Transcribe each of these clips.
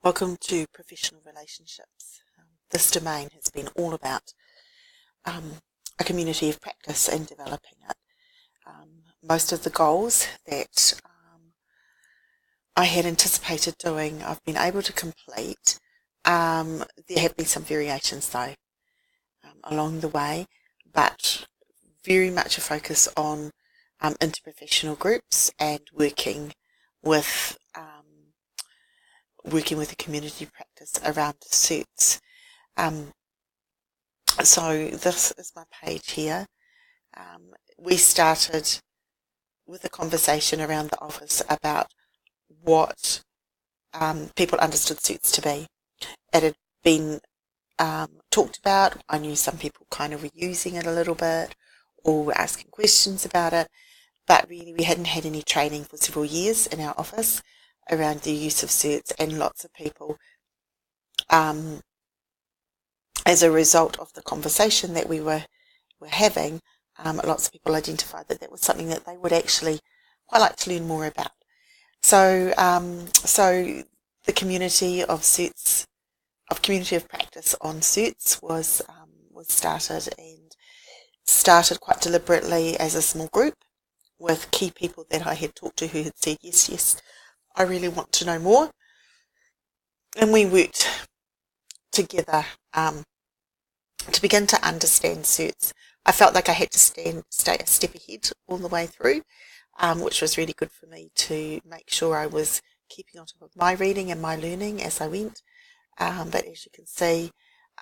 Welcome to Professional Relationships. This domain has been all about a community of practice and developing it. Most of the goals that I had anticipated doing, I've been able to complete. There have been some variations though along the way, but very much a focus on interprofessional groups and working with a community practice around suits. So this is my page here. We started with a conversation around the office about what people understood suits to be. It had been talked about. I knew some people kind of were using it a little bit or were asking questions about it, but really we hadn't had any training for several years in our office around the use of suits, and lots of people, as a result of the conversation that we were having, lots of people identified that that was something that they would actually quite like to learn more about. So, the community of practice on suits was started quite deliberately as a small group with key people that I had talked to who had said, yes, I really want to know more. And we worked together to begin to understand suits. I felt like I had to stay a step ahead all the way through, which was really good for me to make sure I was keeping on top of my reading and my learning as I went. But as you can see,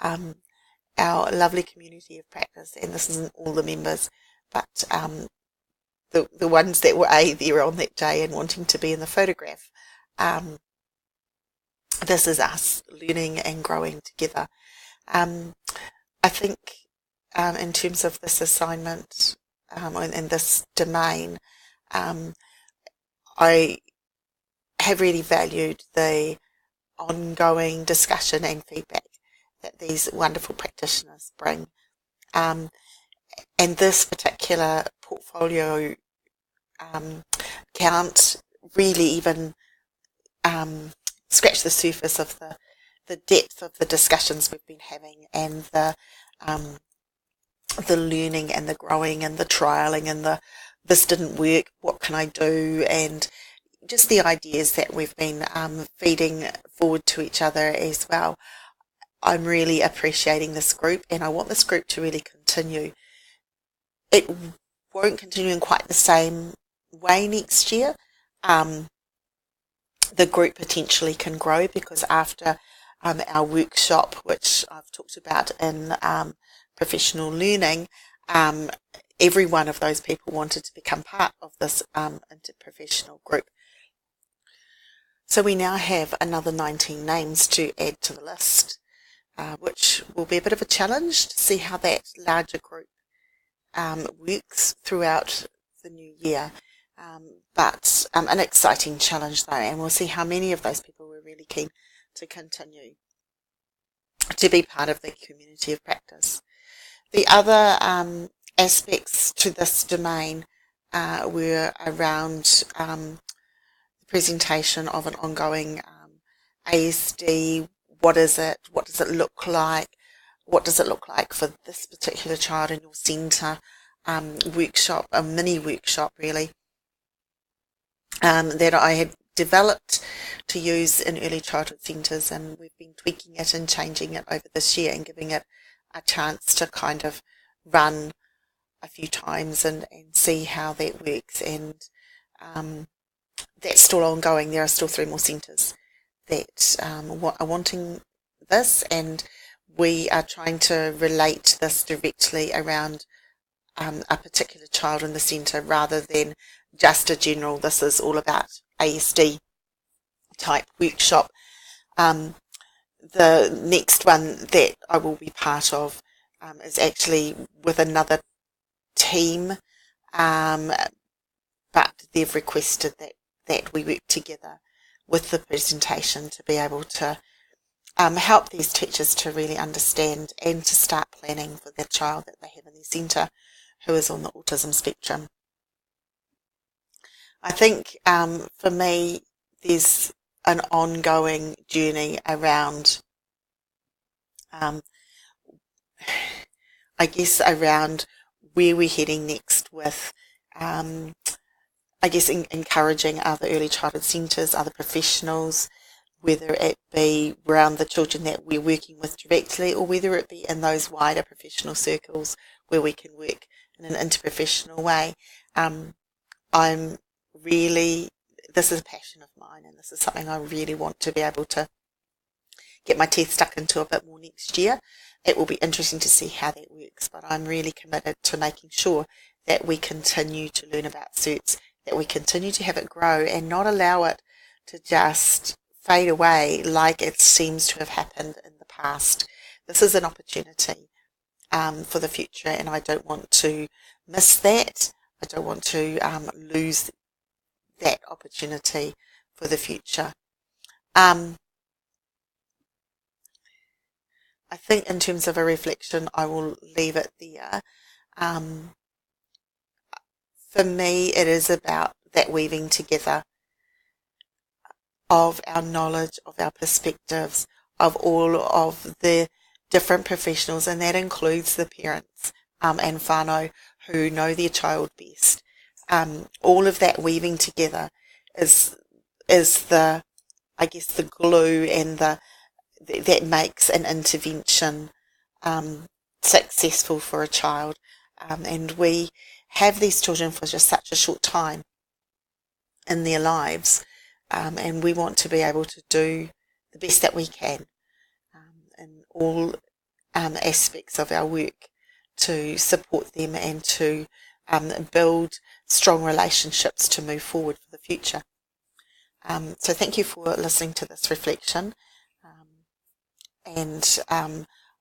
our lovely community of practice, and this isn't all the members, but the ones that were there on that day and wanting to be in the photograph, this is us learning and growing together. I think in terms of this assignment and this domain, I have really valued the ongoing discussion and feedback that these wonderful practitioners bring. And this particular portfolio can't really even scratch the surface of the depth of the discussions we've been having, and the learning and the growing and the trialing and this didn't work, what can I do, and just the ideas that we've been feeding forward to each other as well. I'm really appreciating this group, and I want this group to really continue. It won't continue in quite the same way next year. The group potentially can grow because after our workshop, which I've talked about in professional learning, every one of those people wanted to become part of this interprofessional group. So we now have another 19 names to add to the list, which will be a bit of a challenge to see how that larger group works throughout the new year. But an exciting challenge though, and we'll see how many of those people were really keen to continue to be part of the community of practice. The other aspects to this domain were around the presentation of an ongoing ASD. What is it? What does it look like? What does it look like for this particular child in your centre? Workshop, a mini workshop really, that I had developed to use in early childhood centres, and we've been tweaking it and changing it over this year and giving it a chance to kind of run a few times and see how that works. And that's still ongoing. There are still 3 more centres that are wanting this, and we are trying to relate this directly around a particular child in the centre rather than just a general, this is all about ASD type workshop. The next one that I will be part of is actually with another team, but they've requested that we work together with the presentation to be able to help these teachers to really understand and to start planning for the child that they have in their centre who is on the autism spectrum. I think for me there's an ongoing journey around, I guess, around where we're heading next with, I guess, encouraging other early childhood centres, other professionals, whether it be around the children that we're working with directly or whether it be in those wider professional circles where we can work in an interprofessional way. I'm really, this is a passion of mine, and this is something I really want to be able to get my teeth stuck into a bit more next year. It will be interesting to see how that works, but I'm really committed to making sure that we continue to learn about CERTS, that we continue to have it grow and not allow it to just fade away like it seems to have happened in the past. This is an opportunity for the future, and I don't want to miss that. I don't want to lose that opportunity for the future. I think in terms of a reflection, I will leave it there. For me, it is about that weaving together of our knowledge, of our perspectives, of all of the different professionals, and that includes the parents and whānau who know their child best. All of that weaving together is the, I guess, the glue and that makes an intervention successful for a child. And we have these children for just such a short time in their lives, and we want to be able to do the best that we can in all aspects of our work to support them and to build strong relationships to move forward for the future. So thank you for listening to this reflection. And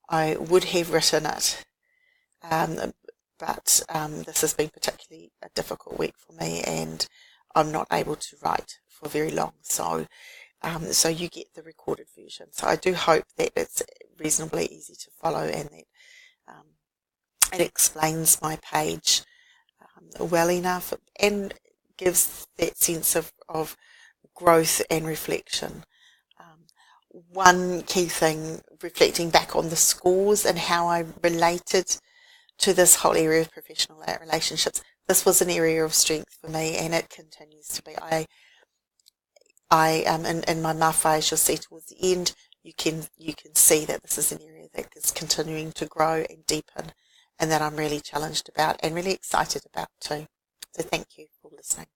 I would have written it, but this has been particularly a difficult week for me, and I'm not able to write for very long. So you get the recorded version. So I do hope that it's reasonably easy to follow and that it explains my page well enough and gives that sense of growth and reflection. One key thing, reflecting back on the scores and how I related to this whole area of professional relationships, this was an area of strength for me, and it continues to be. I in my mawhai, as you'll see towards the end, you can see that this is an area that is continuing to grow and deepen, and that I'm really challenged about and really excited about too. So thank you for listening.